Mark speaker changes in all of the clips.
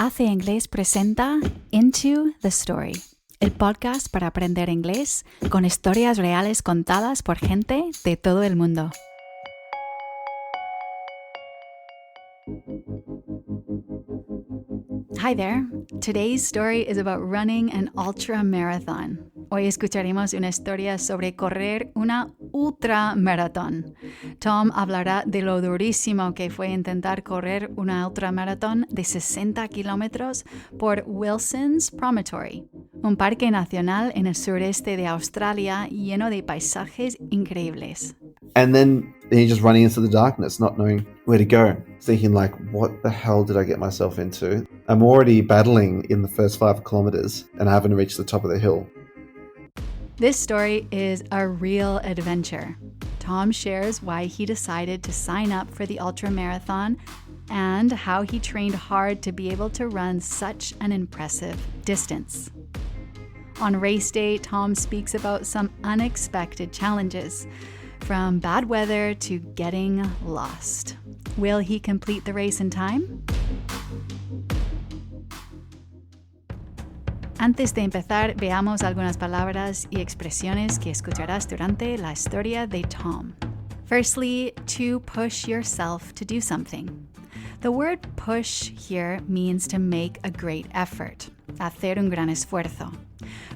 Speaker 1: Hace Inglés presenta Into the Story, el podcast para aprender inglés con historias reales contadas por gente de todo el mundo. Hi there. Today's story is about running an ultramarathon. Hoy escucharemos una historia sobre correr una ultramaratón. Tom hablará de lo durísimo que fue intentar correr una ultramaratón de 60 kilómetros por Wilson's Promontory, un parque nacional en el sureste de Australia lleno de paisajes increíbles.
Speaker 2: And then you're just running into the darkness, not knowing where to go, thinking like, what the hell did I get myself into? I'm already battling in the first 5 kilometers and I haven't reached the top of the hill.
Speaker 1: This story is a real adventure. Tom shares why he decided to sign up for the ultramarathon and how he trained hard to be able to run such an impressive distance. On race day, Tom speaks about some unexpected challenges, from bad weather to getting lost. Will he complete the race in time? Antes de empezar, veamos algunas palabras y expresiones que escucharás durante la historia de Tom. Firstly, to push yourself to do something. The word push here means to make a great effort, hacer un gran esfuerzo.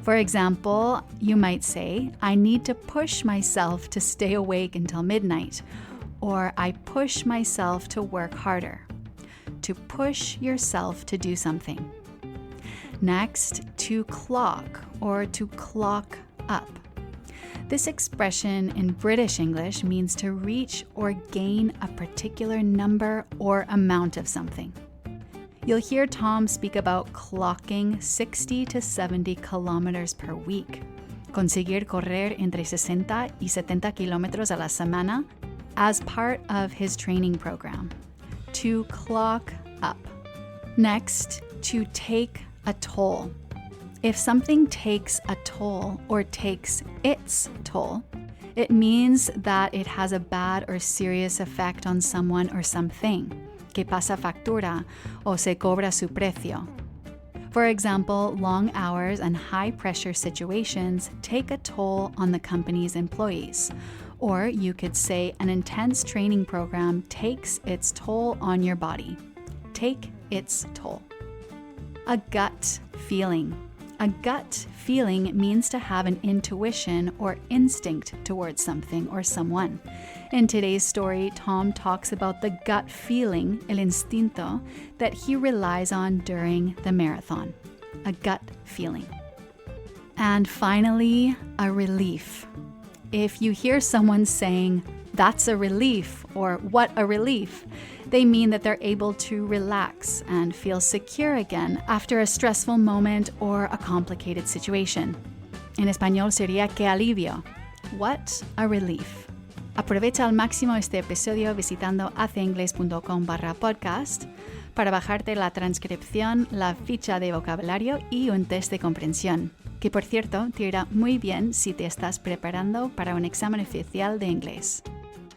Speaker 1: For example, you might say, I need to push myself to stay awake until midnight, or I push myself to work harder. To push yourself to do something. Next, to clock or to clock up. This expression in British English means to reach or gain a particular number or amount of something. You'll hear Tom speak about clocking 60 to 70 kilometers per week, conseguir correr entre 60 y 70 kilómetros a la semana as part of his training program. To clock up. Next, to take a toll. If something takes a toll or takes its toll, it means that it has a bad or serious effect on someone or something, que pasa factura o se cobra su precio. For example, long hours and high-pressure situations take a toll on the company's employees. Or you could say an intense training program takes its toll on your body. Take its toll. A gut feeling. A gut feeling means to have an intuition or instinct towards something or someone. In today's story, Tom talks about the gut feeling, el instinto, that he relies on during the marathon. A gut feeling. And finally, a relief. If you hear someone saying, "That's a relief," or "What a relief," they mean that they're able to relax and feel secure again after a stressful moment or a complicated situation. En español sería "Qué alivio." What a relief. Aprovecha al máximo este episodio visitando haceingles.com/podcast para bajarte la transcripción, la ficha de vocabulario y un test de comprensión, que por cierto te irá muy bien si te estás preparando para un examen oficial de inglés.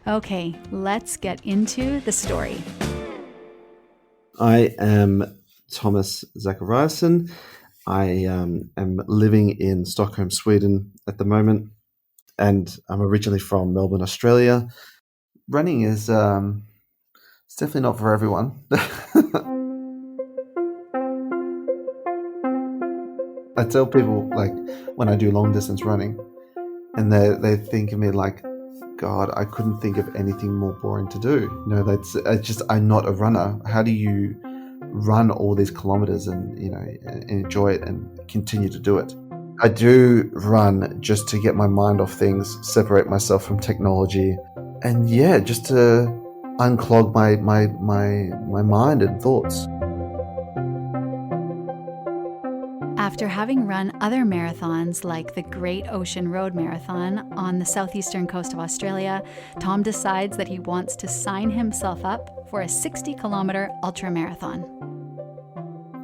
Speaker 1: Okay, let's get into the story.
Speaker 2: I am Thomas Zachariassen. I am living in Stockholm, Sweden at the moment, and I'm originally from Melbourne, Australia. Running is it's definitely not for everyone. I tell people, like, when I do long distance running, and they think of me like, God, I couldn't think of anything more boring to do. I'm not a runner. How do you run all these kilometers and enjoy it and continue to do it? I do run just to get my mind off things, separate myself from technology, and just to unclog my mind and thoughts.
Speaker 1: After having run other marathons like the Great Ocean Road Marathon on the southeastern coast of Australia, Tom decides that he wants to sign himself up for a 60-kilometer ultramarathon.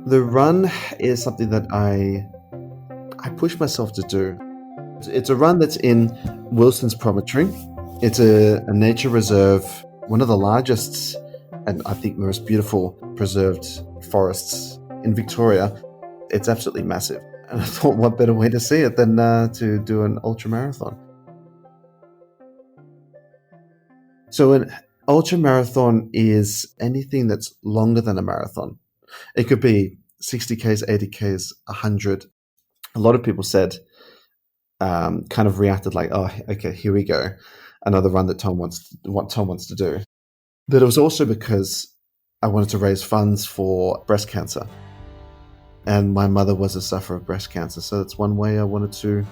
Speaker 2: The run is something that I push myself to do. It's a run that's in Wilson's Promontory. It's a nature reserve, one of the largest and I think most beautiful preserved forests in Victoria, it's absolutely massive. And I thought, what better way to see it than to do an ultramarathon? So an ultramarathon is anything that's longer than a marathon. It could be 60 Ks, 80 Ks, 100. A lot of people said, kind of reacted like, oh, okay, here we go. Another run that Tom wants to do. But it was also because I wanted to raise funds for breast cancer. And my mother was a sufferer of breast cancer. So that's one way I wanted to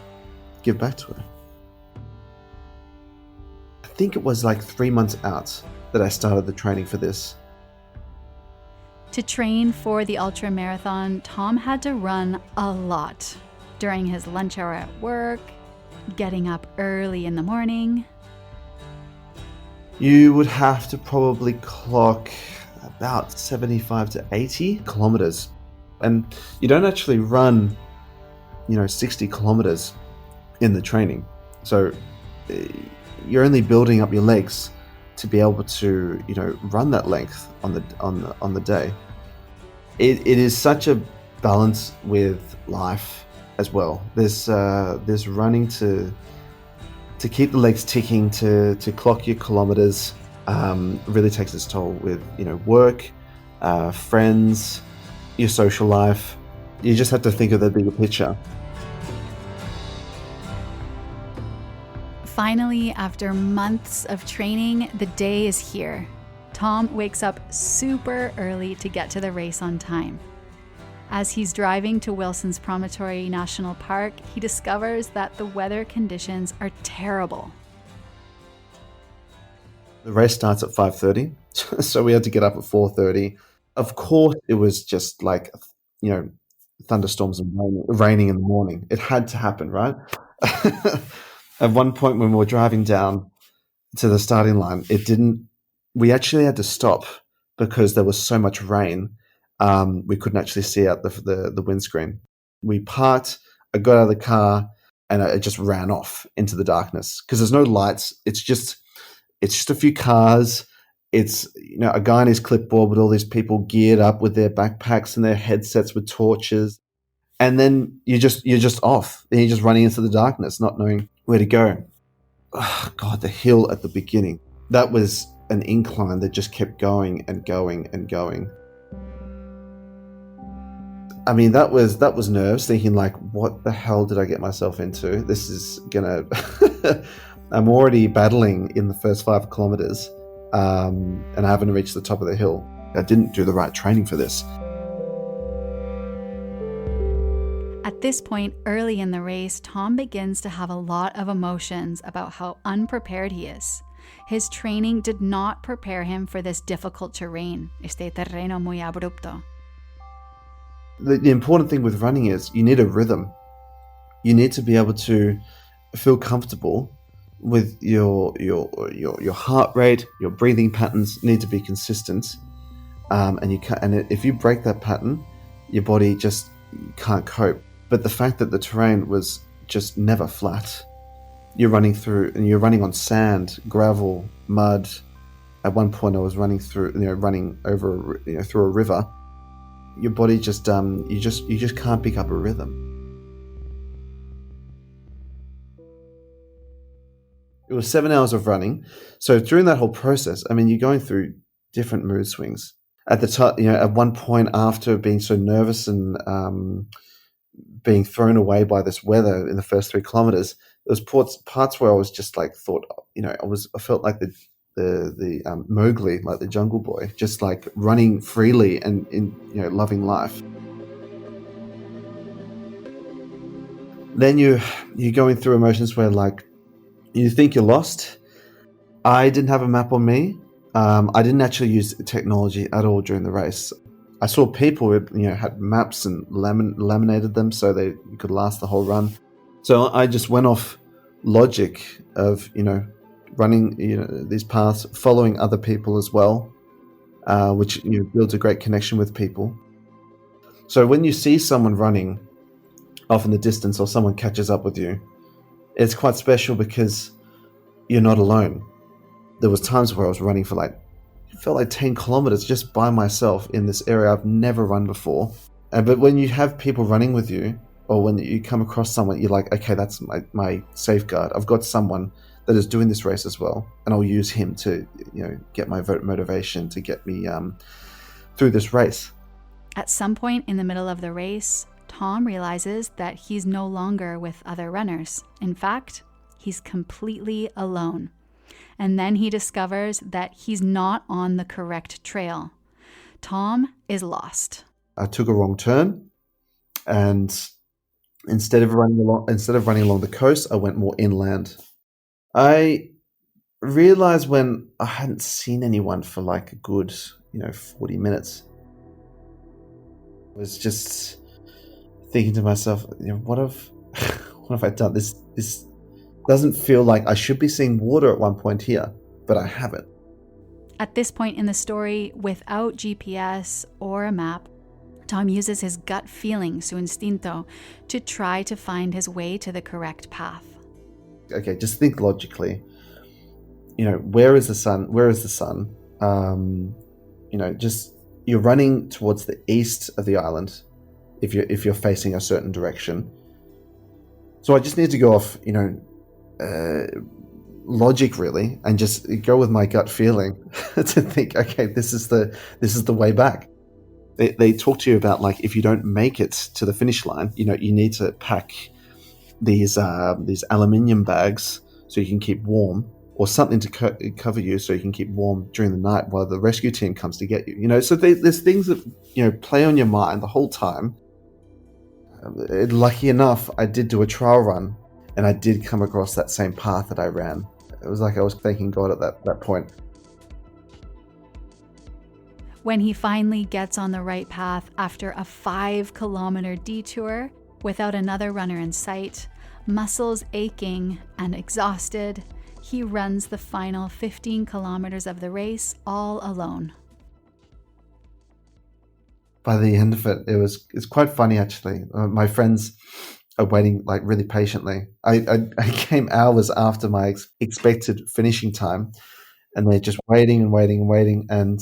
Speaker 2: give back to her. I think it was like 3 months out that I started the training for this.
Speaker 1: To train for the ultramarathon, Tom had to run a lot during his lunch hour at work, getting up early in the morning.
Speaker 2: You would have to probably clock about 75 to 80 kilometers. And you don't actually run, 60 kilometers in the training. So you're only building up your legs to be able to, run that length on the day. It is such a balance with life as well. There's running to keep the legs ticking, to clock your kilometers. Really takes its toll with work, friends, your social life. You just have to think of the bigger picture.
Speaker 1: Finally, after months of training, the day is here. Tom wakes up super early to get to the race on time. As he's driving to Wilson's Promontory National Park, he discovers that the weather conditions are terrible.
Speaker 2: The race starts at 5:30, so we had to get up at 4:30. Of course, it was just like, thunderstorms and raining in the morning. It had to happen, right? At one point when we were driving down to the starting line, we actually had to stop because there was so much rain. We couldn't actually see out the windscreen. We parked, I got out of the car, and I just ran off into the darkness because there's no lights. It's just a few cars. It's a guy on his clipboard with all these people geared up with their backpacks and their headsets with torches, and then you're just off. Then you're just running into the darkness, not knowing where to go. Oh, God, the hill at the beginning, that was an incline that just kept going and going and going. I mean, that was nerves, thinking like, what the hell did I get myself into? This is gonna I'm already battling in the first 5 kilometers, and I haven't reached the top of the hill. I didn't do the right training for this.
Speaker 1: At this point, early in the race, Tom begins to have a lot of emotions about how unprepared he is. His training did not prepare him for this difficult terrain, este terreno muy abrupto.
Speaker 2: The important thing with running is you need a rhythm. You need to be able to feel comfortable with your heart rate. Your breathing patterns need to be consistent, and if you break that pattern, your body just can't cope. But the fact that the terrain was just never flat, you're running on sand, gravel, mud. At one point, I was running over through a river. Your body just you just can't pick up a rhythm. It was 7 hours of running. So during that whole process, I mean, you're going through different mood swings. At the time, at one point, after being so nervous and being thrown away by this weather in the first 3 kilometers, there was parts where I was just like I felt like the Mowgli, like the Jungle Boy, just like running freely and loving life. Then you're going through emotions where like you think you're lost. I didn't have a map on me. I didn't actually use technology at all during the race. I saw people who had maps and laminated them so they could last the whole run. So I just went off logic of running these paths, following other people as well, which builds a great connection with people. So when you see someone running off in the distance or someone catches up with you, it's quite special because you're not alone. There was times where I was running for it felt like 10 kilometers just by myself in this area I've never run before. But when you have people running with you, or when you come across someone, you're like, okay, that's my safeguard. I've got someone that is doing this race as well, and I'll use him to, get my motivation to get me through this race.
Speaker 1: At some point in the middle of the race, Tom realizes that he's no longer with other runners. In fact, he's completely alone. And then he discovers that he's not on the correct trail. Tom is lost.
Speaker 2: I took a wrong turn, and instead of running along the coast, I went more inland. I realized when I hadn't seen anyone for like a good, 40 minutes. I was just thinking to myself, what have I done? This doesn't feel like I should be seeing water at one point here, but I haven't.
Speaker 1: At this point in the story, without GPS or a map, Tom uses his gut feeling, su instinto, to try to find his way to the correct path.
Speaker 2: Okay, just think logically. Where is the sun? Where is the sun? Just you're running towards the east of the island if you're facing a certain direction. So I just need to go off, logic really, and just go with my gut feeling to think, okay, this is the way back. They talk to you about, like, if you don't make it to the finish line, you need to pack these aluminium bags so you can keep warm, or something to cover you so you can keep warm during the night while the rescue team comes to get you. So there's things that play on your mind the whole time. Lucky enough, I did do a trial run, and I did come across that same path that I ran. It was like I was thanking God at that point.
Speaker 1: When he finally gets on the right path after a 5-kilometer detour without another runner in sight, muscles aching and exhausted, he runs the final 15 kilometers of the race all alone.
Speaker 2: By the end of it, it's quite funny actually. My friends are waiting like really patiently. I came hours after my expected finishing time, and they're just waiting and waiting and waiting. And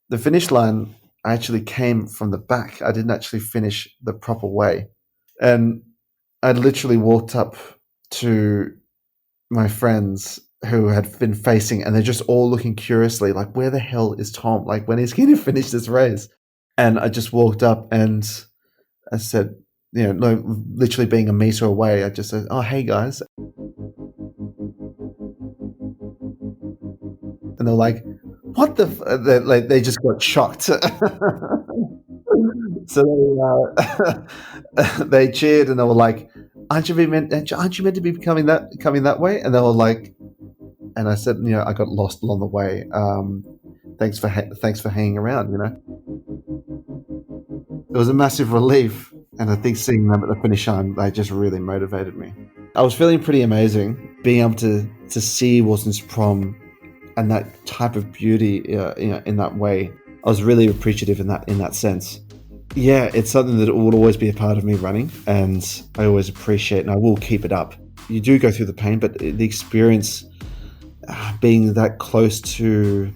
Speaker 2: the finish line actually came from the back. I didn't actually finish the proper way, and I literally walked up to my friends who had been facing, and they're just all looking curiously, like, where the hell is Tom? Like, when is he going to finish this race? And I just walked up and I said, literally being a meter away, I just said, oh, hey guys. And they're like, what the they just got shocked. So they cheered, and they were like, aren't you meant to be coming that way? And they were like, and I said, I got lost along the way. Thanks for hanging around. It was a massive relief, and I think seeing them at the finish line, they just really motivated me. I was feeling pretty amazing, being able to see Wilson's Prom and that type of beauty, in that way. I was really appreciative in that sense. Yeah, it's something that will always be a part of me running, and I always appreciate, and I will keep it up. You do go through the pain, but the experience, being that close to,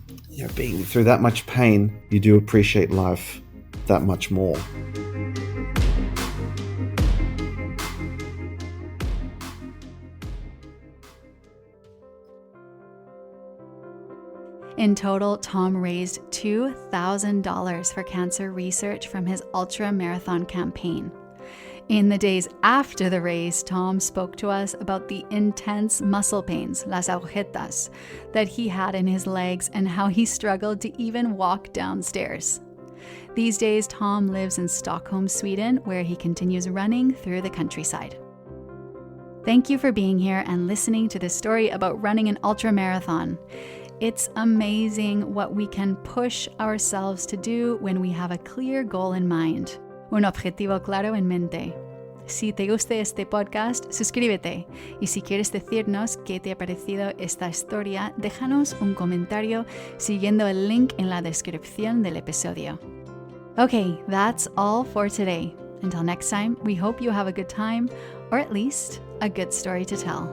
Speaker 2: being through that much pain, you do appreciate life that much more.
Speaker 1: In total, Tom raised $2,000 for cancer research from his Ultramarathon campaign. In the days after the race, Tom spoke to us about the intense muscle pains, las agujetas, that he had in his legs and how he struggled to even walk downstairs. These days, Tom lives in Stockholm, Sweden, where he continues running through the countryside. Thank you for being here and listening to this story about running an ultramarathon. It's amazing what we can push ourselves to do when we have a clear goal in mind, un objetivo claro en mente. Si te gusta este podcast, suscríbete. Y si quieres decirnos qué te ha parecido esta historia, déjanos un comentario siguiendo el link en la descripción del episodio. Okay, that's all for today. Until next time, we hope you have a good time, or at least a good story to tell.